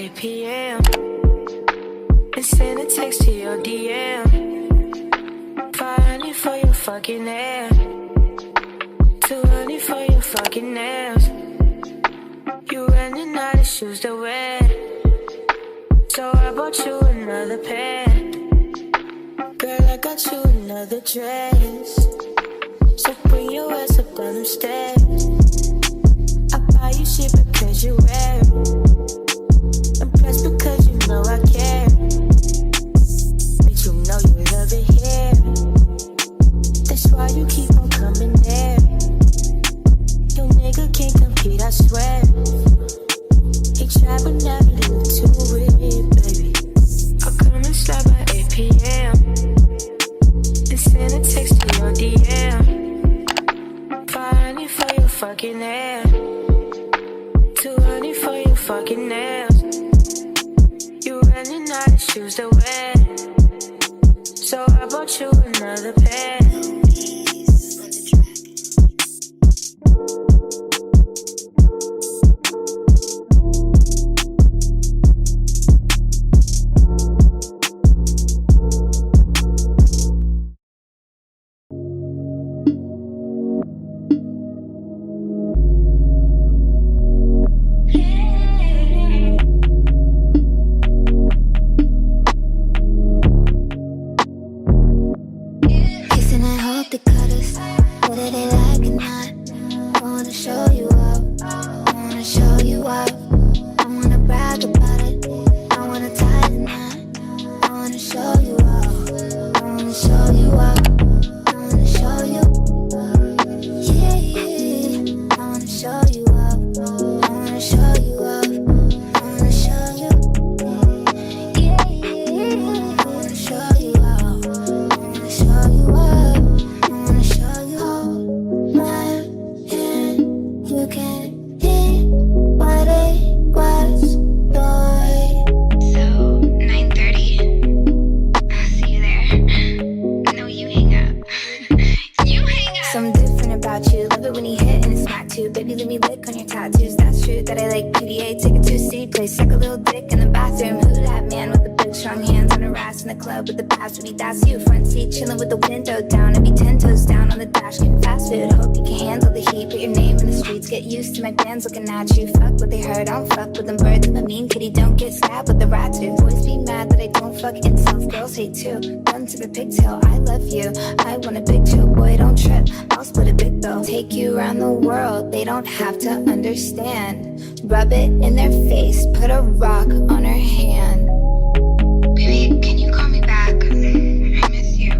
8 p.m. and send a text to your DM. 500 for your fucking hair, 200 for your fucking nails. You running out of shoes to wear, so I bought you another pair. Girl, I got you another dress, so bring your ass up down them stairs. I buy you shit because you wear it, and plus because you know I care. Bitch, you know you love it here, that's why you keep on coming there. Your nigga can't compete, I swear. He tried but never lived to it, baby. I'll come and slide by 8 p.m. and send a text to your DM. 500 for your fucking hair, 200 for your fucking nails. You running out of shoes to wear, so I bought you another pair. That's you, front seat, chilling with the window down. And be 10 toes down on the dash, getting fast food. Hope you can handle the heat, put your name in the streets. Get used to my fans looking at you. Fuck what they heard, I don't fuck with them birds. I'm a mean kitty, don't get stabbed with the rat too. Boys be mad that I don't fuck incels, girls hate too. Gun to the pigtail, I love you. I want a big chill, boy, don't trip. I'll split a big bill, take you around the world. They don't have to understand. Rub it in their face, put a rock on her hand. Baby, can you call me back? I miss you.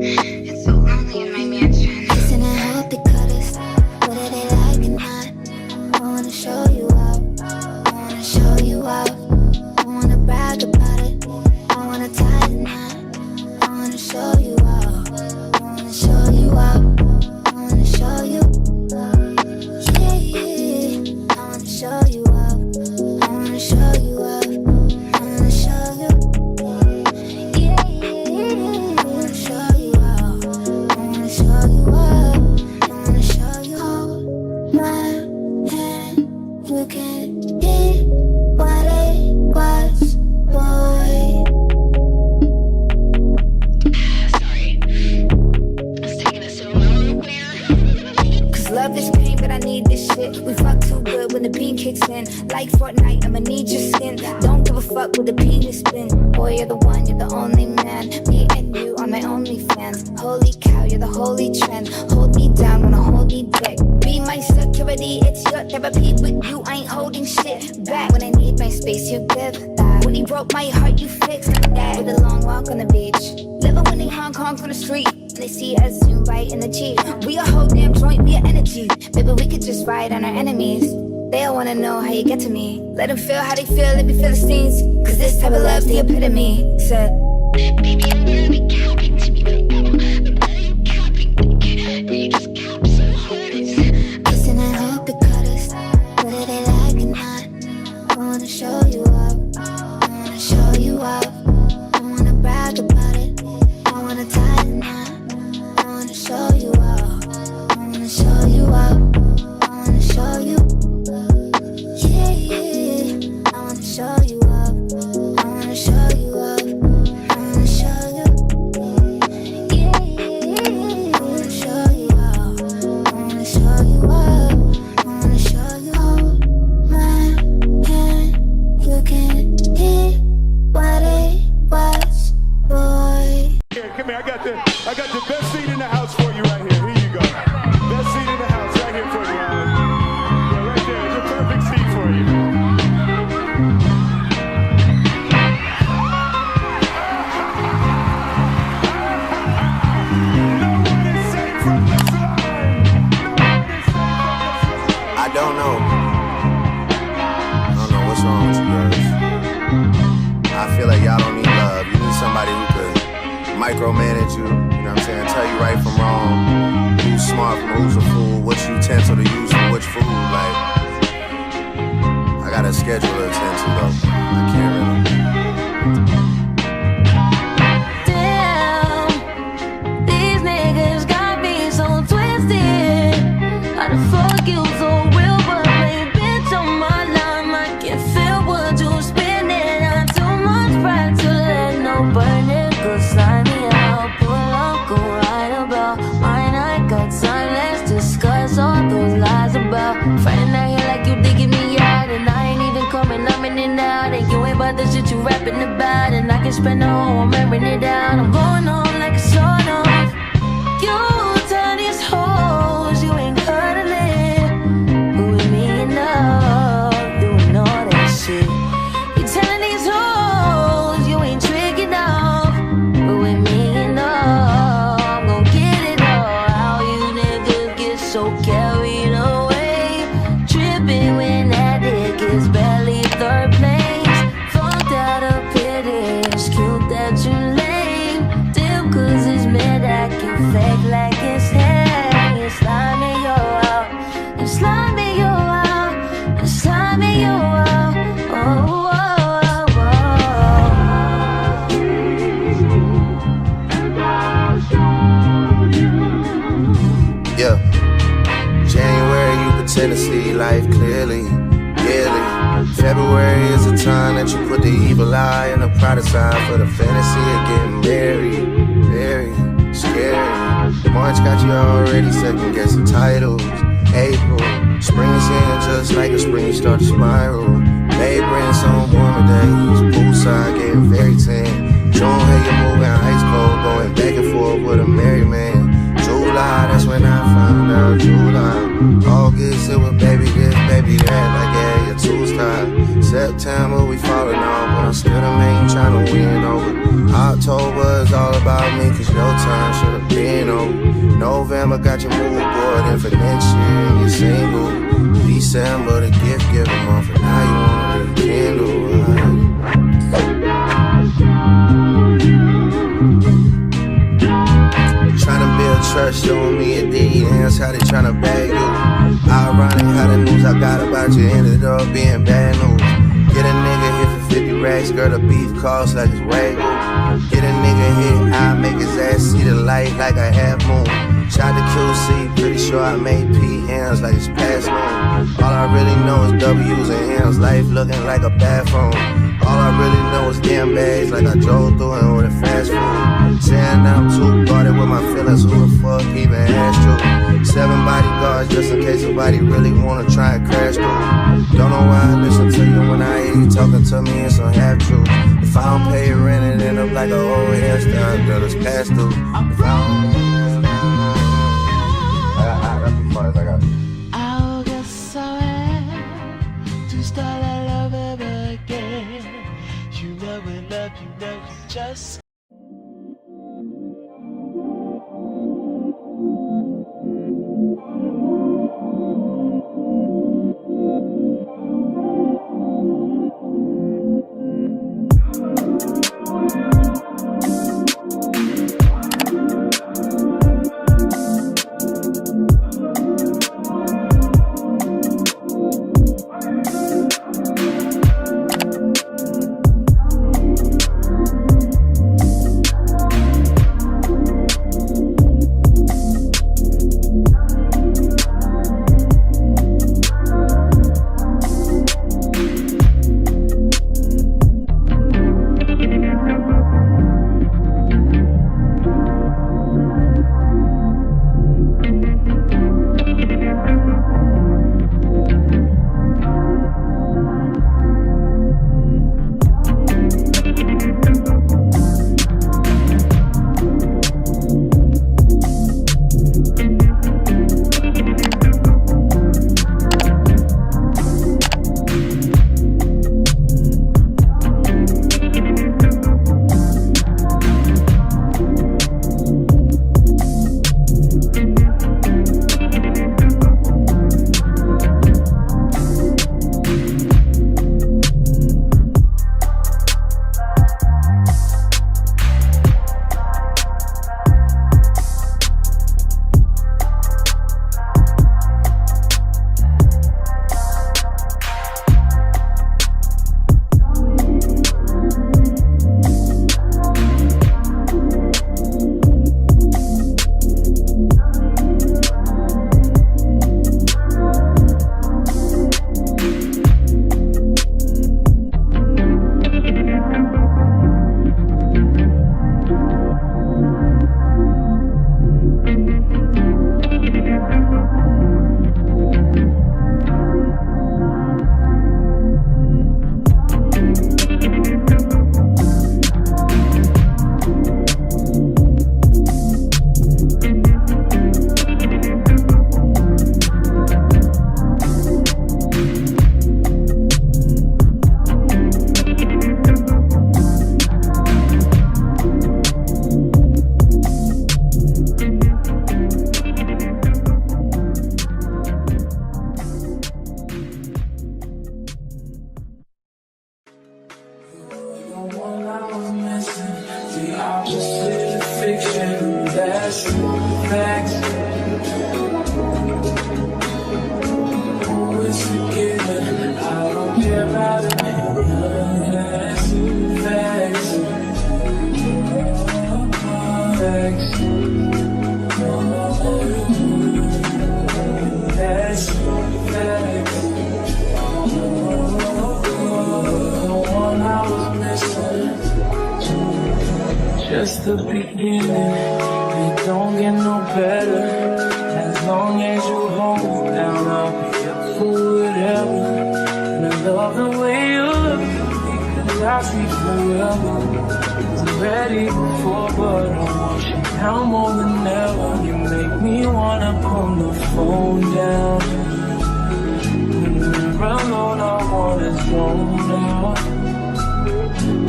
It's so lonely in my mansion. Listen, I hope they cut us, whether they like or not. I wanna show you up, I wanna show you up. I wanna brag about it, I wanna tie the knot. I wanna show you up, I wanna show you up. I wanna show you, yeah, yeah. I wanna show you up, I wanna show you up. We fuck too good when the beam kicks in. Like Fortnite, I'ma need your skin. Don't give a fuck with the penis spin. Boy, you're the one, you're the only man. Me and you are my only fans. Holy cow, you're the holy trend. Hold me down, wanna hold me back. Be my security, it's your therapy. With you, I ain't holding shit back. When I need my space, you give that. When he broke my heart, you fixed that. With a long walk on the beach, living when they Hong Kong from the street. They see us zoom right in the Jeep. We a whole damn joint, we a energy. Maybe we could just ride on our enemies. They all wanna know how you get to me. Let them feel how they feel, let me feel the stings. Cause this type of love's the epitome. Said, baby, I'm gonna be capping to me right now. But why are you capping? You just cap so hard. Listen, I hope they cut us, whether they like or not. I wanna show you up, I wanna show you up. I wanna brag about it, I wanna tie the knot. I wanna show you up, I wanna show you up. I wanna show you, yeah, yeah. I wanna somebody who could micromanage you, you know what I'm saying, tell you right from wrong, who's smart from who's a fool, which utensil to use for which food. Like, I got a schedule to attend to though. I can't really. Damn, these niggas got me so twisted. How the fuck you so real, but play bitch on my line? I can feel what you spinning. I'm too much pride to let no burn it. Cause sign me out, pull up, go right about mine. I got time, let's discuss all those lies about fighting out here like you digging me out. And I ain't even coming, I'm in and out. And you ain't about the shit you rapping about. And I can spend the whole I'm airing it down. I'm going on like a son off. You tell these hoes you ain't cuddling, but with me enough, doing all that shit. You telling these hoes you ain't tricking off, but with me enough, I'm gon' get it all. How you niggas get so carried away, tripping when that dick is barely third place. Fucked out of pity, it's cute that you lame. Damn, cause it's mad I can fake like it's hang. You slime me, yo out. You slime me, yo out. You slime me, yo out. Oh, oh, oh, Yeah. January, you pretend to see life clearly, yearly. February is the time that you put the evil eye and the pride sign for the fantasy of getting married. Very scary. March got you already second guessing titles. April, spring is here just like a spring you start to spiral. May brings some warmer days. Poolside getting very tan. June, hey, you're moving ice cold, going back and forth with a married man. July, that's when I found out. July, August, it was baby this, baby that. Like, yeah, your tools tied. September, we falling off, but I'm still the main trying to win over. October is all about me, cause your time should have been over. November got your mood board, and for next year, you're single. December, the gift giving month, and now you wanna rekindle. Tryna build trust, showing me a DMs, how they tryna bag you. Ironic how the news I got about you ended up being bad news. Get a nigga hit for 50 racks, girl, the beef cost like it's wagyu. Get a nigga hit, I make his ass see the light like a half moon. Shot the QC, pretty sure I made PMs like it's past noon. All I really know is W's and M's, life looking like a bathroom. All I really know is damn bags like I drove through and ordered fast food. Saying I'm too guarded with my feelings, who the fuck even asked you? 7 bodyguards just in case somebody really wanna try and crash through. Don't know why I listen to you when I hear you talking to me in some half truth. If I don't pay rent, it end up like a old hairstyle, girl, it's past due. If I don't, that's as far as I got. I'll get sorry to start all over again. You know we love, you know you just. facts. Oh, it's a given. I don't care about it. Facts. Facts. Facts. That's facts. The one I was missing. Just the beginning. It don't get no better. As long as you hold me down, I'll be up for whatever. And I love the way you look at me, 'cause I see forever. I'm ready before, but I want you now more than ever. You make me wanna pull the phone down. When we're alone, I wanna zone out.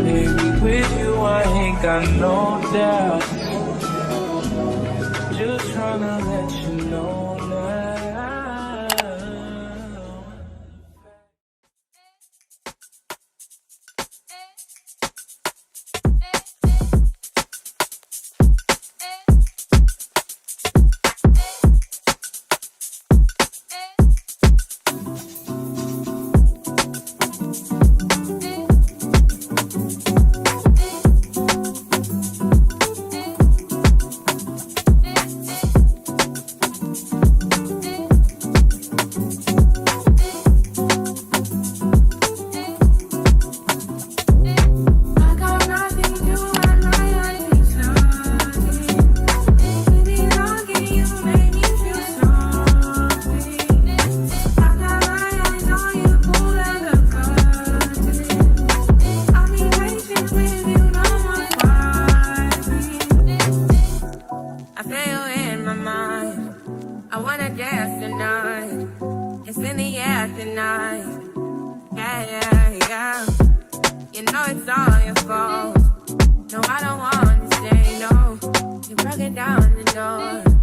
Baby, with you, I ain't got no doubt. Just tryna let you know now. You know it's all your fault. No, I don't want to say no. You're breaking down the door.